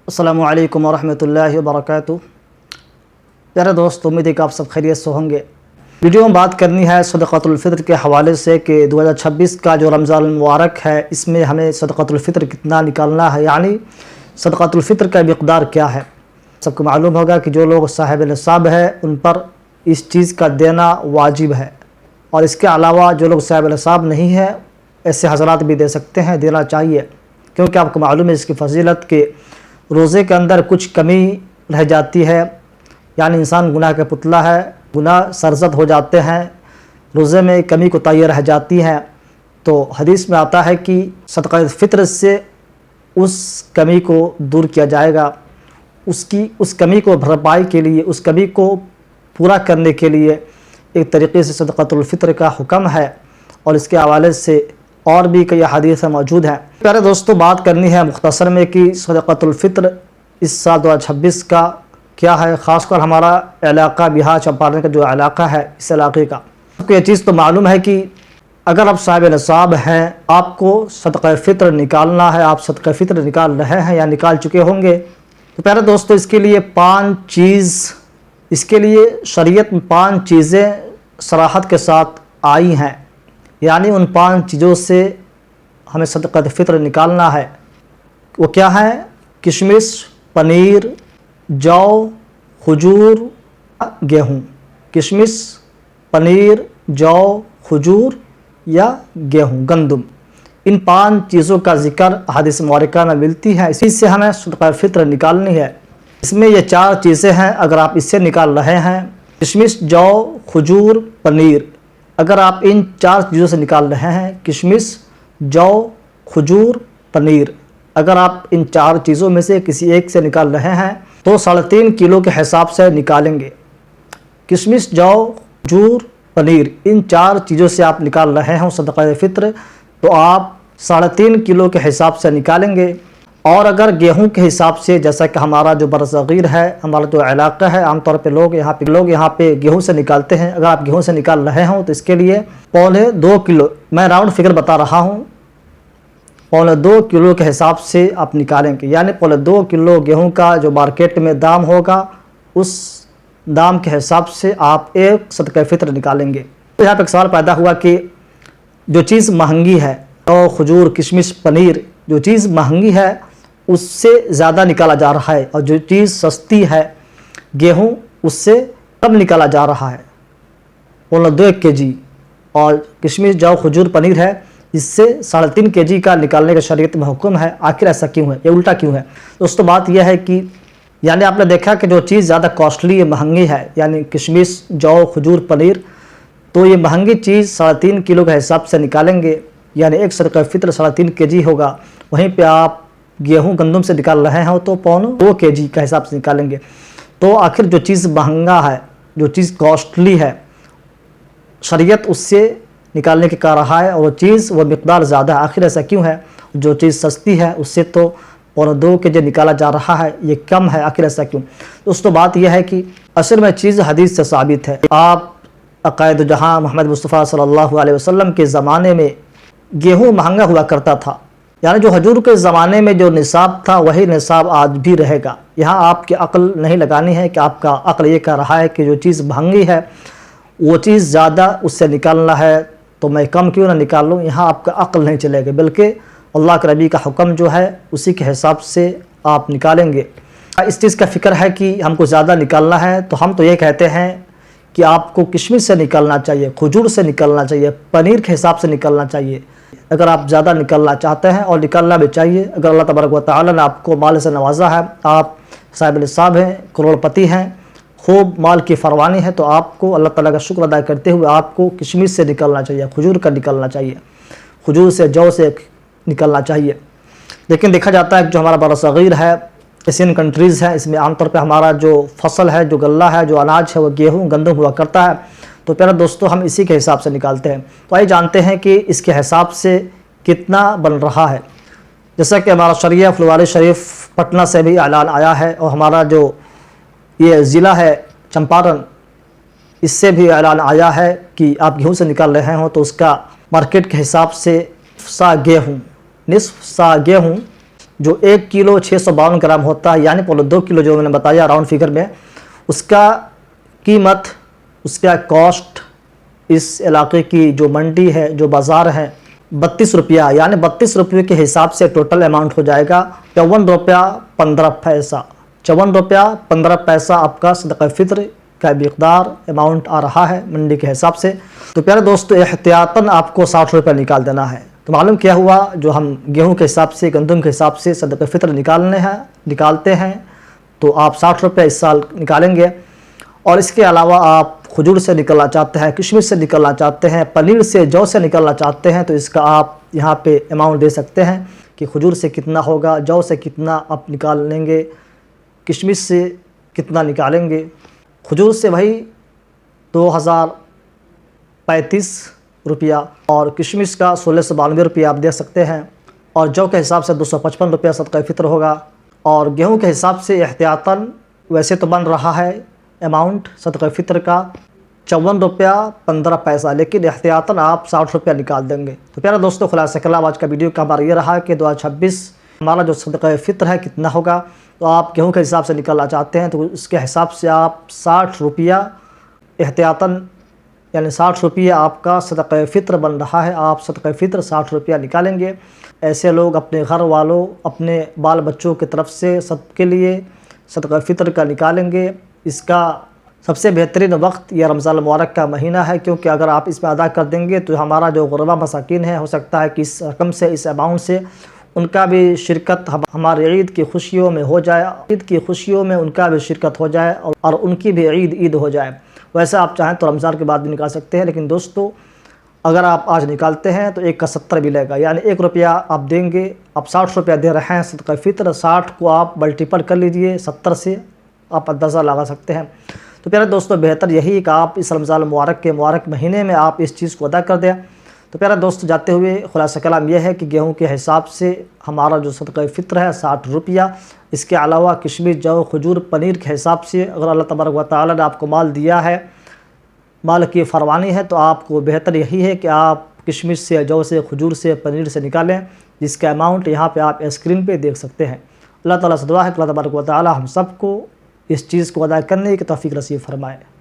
अस्सलामु अलैकुम वरहमतुल्लाहि वबरकातुहू। प्यारे दोस्त, उम्मीद है कि आप सब खैरियत से होंगे। वीडियो में बात करनी है सदक़तुल फ़ित्र के हवाले से कि 2026 का जो रमज़ान मुबारक है, इसमें हमें सदक़तुल फ़ित्र कितना निकालना है, यानी सदक़तुल फ़ित्र का मिक़दार क्या है। सबको मालूम होगा कि जो लोग साहिब निसाब है उन पर इस चीज़ का देना वाजिब है, और इसके अलावा जो लोग साहिब निसाब नहीं है ऐसे हज़रात भी दे सकते हैं, देना चाहिए। क्योंकि आपको मालूम है इसकी फ़जीलत के रोज़े के अंदर कुछ कमी रह जाती है, यानी इंसान गुनाह का पुतला है, गुनाह सरज़द हो जाते हैं, रोज़े में कमी कोताही रह जाती है। तो हदीस में आता है कि सदक़ा फ़ित्र से उस कमी को दूर किया जाएगा, उस कमी को भरपाई के लिए, उस कमी को पूरा करने के लिए एक तरीक़े से सदक़तुल फ़ित्र का हुक्म है, और इसके हवाले से और भी कई हदीस मौजूद हैं। प्यारे दोस्तों, बात करनी है मुख्तसर में कि सदक़तुल फ़ित्र इस साल 2026 का क्या है। ख़ासकर हमारा इलाक़ा बिहार चंपारण का जो इलाक़ा है, इस इलाक़े का आपको ये चीज़ तो मालूम है कि अगर आप साहिब निसाब हैं, आपको सदक़ा फ़ित्र निकालना है, आप सदक़ा फ़ित्र निकाल रहे हैं या निकाल चुके होंगे। तो प्यारे दोस्तों, इसके लिए शरीयत में 5 चीज़ें सराहत के साथ आई हैं, यानी उन 5 चीज़ों से हमें सदक़ा फ़ित्र निकालना है। वो क्या है? किशमिश, पनीर, जौ, खजूर, गेहूँ। किशमिश, पनीर, जौ, खजूर या गेहूँ, गंदम। इन 5 चीज़ों का ज़िक्र हदीस मुबारका में मिलती है, इसी से हमें सदक़ा फ़ित्र निकालनी है। इसमें ये 4 चीज़ें हैं, अगर आप इससे निकाल रहे हैं, किशमिश, जौ, खजूर, पनीर, अगर आप इन 4 चीज़ों से निकाल रहे हैं, किशमिश, जौ, खजूर, पनीर, अगर आप इन 4 चीज़ों में से किसी एक से निकाल रहे हैं तो 3.5 किलो के हिसाब से निकालेंगे। किशमिश, जौ, खजूर, पनीर, इन 4 चीज़ों से आप निकाल रहे हैं सदक़ा फ़ित्र, तो आप 3.5 किलो के हिसाब से निकालेंगे। और अगर गेहूं के हिसाब से, जैसा कि हमारा जो बरसग़ीर है, हमारा जो इलाक़ा है, आमतौर पे लोग यहाँ पे गेहूं से निकालते हैं, अगर आप गेहूं से निकाल रहे हों तो इसके लिए 1.25 किलो, मैं राउंड फिगर बता रहा हूं, 1.25 किलो के हिसाब से आप निकालेंगे। यानी 1.25 किलो गेहूं का जो मार्केट में दाम होगा, उस दाम के हिसाब से आप एक सदक़ा फ़ित्र निकालेंगे। तो यहाँ पर एक सवाल पैदा हुआ कि जो चीज़ महंगी है, तो खजूर, किशमिश, पनीर, जो चीज़ महंगी है उससे ज़्यादा निकाला जा रहा है, और जो चीज़ सस्ती है, गेहूं, उससे कम निकाला जा रहा है, 1.25 kg, और किशमिश, जौ, खजूर, पनीर है, इससे 3.5 kg का निकालने का शरीयत में हुक्म है। आखिर ऐसा क्यों है, ये उल्टा क्यों है? दोस्तों, बात यह है कि यानी आपने देखा कि जो चीज़ ज़्यादा कॉस्टली महंगी है, यानी किशमिश, जौ, खजूर, पनीर, तो ये महंगी चीज़ 3.5 किलो के हिसाब से निकालेंगे, यानी एक सदक़ा फ़ित्र 3.5 kg होगा। वहीं पे आप गेहूं, गंदम से निकाल रहे हैं तो 1.25 kg का हिसाब से निकालेंगे। तो आखिर जो चीज़ महंगा है, जो चीज़ कॉस्टली है, शरीयत उससे निकालने के कह रहा है, और वो चीज़, वो मिक़दार ज़्यादा है। आखिर ऐसा क्यों है? जो चीज़ सस्ती है उससे तो 1.25 kg निकाला जा रहा है, ये कम है, आखिर ऐसा क्यों? दोस्तों, बात यह है कि असल में चीज़ हदीस से साबित है। आप अक़ायद जहाँ मोहम्मद मुस्तफ़ा सल्लल्लाहु अलैहि वसल्लम के ज़माने में गेहूँ महंगा हुआ करता था, यानी जो हजूर के ज़माने में जो निसाब था वही निसाब आज भी रहेगा। यहाँ आपकी अक्ल नहीं लगानी है कि आपका अक्ल ये कह रहा है कि जो चीज़ महंगी है वो चीज़ ज़्यादा, उससे निकालना है तो मैं कम क्यों ना निकाल लूँ। यहाँ आपका अक्ल नहीं चलेगा, बल्कि अल्लाह के नबी का हुक्म जो है उसी के हिसाब से आप निकालेंगे। इस चीज़ का फ़िक्र है कि हमको ज़्यादा निकालना है, तो हम तो ये कहते हैं कि आपको किशमिश से निकालना चाहिए, खजूर से निकालना चाहिए, पनीर के हिसाब से निकालना चाहिए। अगर आप ज़्यादा निकालना चाहते हैं, और निकालना भी चाहिए, अगर अल्लाह तबारक व तआला ने आपको माल से नवाजा है, आप साहिब निसाब हैं, करोड़पति हैं, खूब माल की फरवानी है, तो आपको अल्लाह ताला का शुक्र अदा करते हुए आपको किशमिश से निकालना चाहिए, खजूर का निकालना चाहिए, खजूर से, जौ से निकालना चाहिए। लेकिन देखा जाता है कि जो हमारा बरसग़ीर है, एशियन कंट्रीज़ है, इसमें आमतौर पर हमारा जो फसल है, जो गल्ला है, जो अनाज है, वो गेहूँ, गंदम हुआ करता है। तो प्यारे दोस्तों, हम इसी के हिसाब से निकालते हैं। तो आइए जानते हैं कि इसके हिसाब से कितना बन रहा है। जैसा कि हमारा शरिया फुलवारी शरीफ पटना से भी ऐलान आया है, और हमारा जो ये ज़िला है चंपारण, इससे भी ऐलान आया है कि आप गेहूं से निकाल रहे हो तो उसका मार्केट के हिसाब से सा गेहूँ, निसफ सा गेहूँ जो 1 किलो 652 ग्राम होता है, यानी 2 किलो जो मैंने बताया राउंड फिगर में, उसका कीमत, उसका कॉस्ट इस इलाके की जो मंडी है, जो बाज़ार है, 32 रुपया, यानी 32 रुपये के हिसाब से टोटल अमाउंट हो जाएगा 54 रुपया 15 पैसा। 54 रुपया 15 पैसा आपका सदक़ा फ़ित्र का मिक़दार अमाउंट आ रहा है मंडी के हिसाब से। तो प्यारे दोस्तों, एहतियातन आपको 60 रुपये निकाल देना है। तो मालूम क्या हुआ, जो हम गेहूं के हिसाब से, गंदम के हिसाब से सदक़ा फ़ित्र निकालते हैं तो आप 60 रुपये इस साल निकालेंगे। और इसके अलावा आप खजूर से निकलना चाहते हैं, किशमिश से निकलना चाहते हैं, पनीर से, जौ से निकलना चाहते हैं, तो इसका आप यहाँ पे अमाउंट दे सकते हैं कि खजूर से कितना होगा, जौ से कितना आप निकाल लेंगे, किशमिश से कितना निकालेंगे। खजूर से भाई 2035 रुपया और किशमिश का 1692 रुपया आप दे सकते हैं। और जौ के हिसाब से 255 रुपया सदक़ा फ़ित्र होगा। और गेहूं के हिसाब से एहतियातन वैसे तो बन रहा है अमाउंट सदक़ा फ़ित्र का 54 रुपया 15 पैसा, लेकिन एहतियातन आप 60 रुपया निकाल देंगे। तो प्यारे दोस्तों, खुलासा कलाम आज का वीडियो का हमारा ये रहा कि 2026 हमारा जो सदक़ा फ़ित्र है कितना होगा। तो आप गेहूं के हिसाब से निकालना चाहते हैं तो उसके हिसाब से आप 60 रुपया एहतियातन, यानी 60 रुपया आपका सदक़ा फ़ित्र बन रहा है। आप सदक़ा फ़ित्र 60 रुपया निकालेंगे। ऐसे लोग अपने घर वालों, अपने बाल बच्चों की तरफ से सबके लिए सदक़ा फ़ित्र का निकालेंगे। इसका सबसे बेहतरीन वक्त यह रमज़ान मुबारक का महीना है, क्योंकि अगर आप इसमें अदा कर देंगे तो हमारा जो गुरबा मसाकिन है, हो सकता है कि इस रकम से, इस अमाउंट से उनका भी शिरकत हमारे ईद की खुशियों में हो जाए, ईद की खुशियों में उनका भी शिरकत हो जाए और उनकी भी ईद हो जाए। वैसे आप चाहें तो रमज़ान के बाद भी निकाल सकते हैं, लेकिन दोस्तों अगर आप आज निकालते हैं तो 1 का 70 मिलेगा, यानी 1 रुपया आप देंगे। आप 60 रुपया दे रहे हैं सदक़ा फ़ित्र, 60 को आप मल्टीपल कर लीजिए 70 से, आप अंदाज़ा लगा सकते हैं। तो प्यारे दोस्तों, बेहतर यही कि आप इस रमज़ान मुबारक के मुबारक महीने में आप इस चीज़ को अदा कर दें। तो प्यारे दोस्तों, जाते हुए खुलासा कलाम यह है कि गेहूं के हिसाब से हमारा जो सदक़ा फ़ित्र है 60 रुपया। इसके अलावा किशमिश, जौ, खजूर, पनीर के हिसाब से अगर अल्लाह तबारक व तआला ने आपको माल दिया है, माल की फ़रवानी है, तो आपको बेहतर यही है कि आप किशमिश से, जौ से, खजूर से, पनीर से निकालें, जिसका अमाउंट यहाँ पे आप स्क्रीन पे देख सकते हैं। अल्लाह ताला से दुआ है कि अल्लाह तबारक व तआला हम सबको इस चीज़ को अदा करने की तौफीक नसीब फरमाए।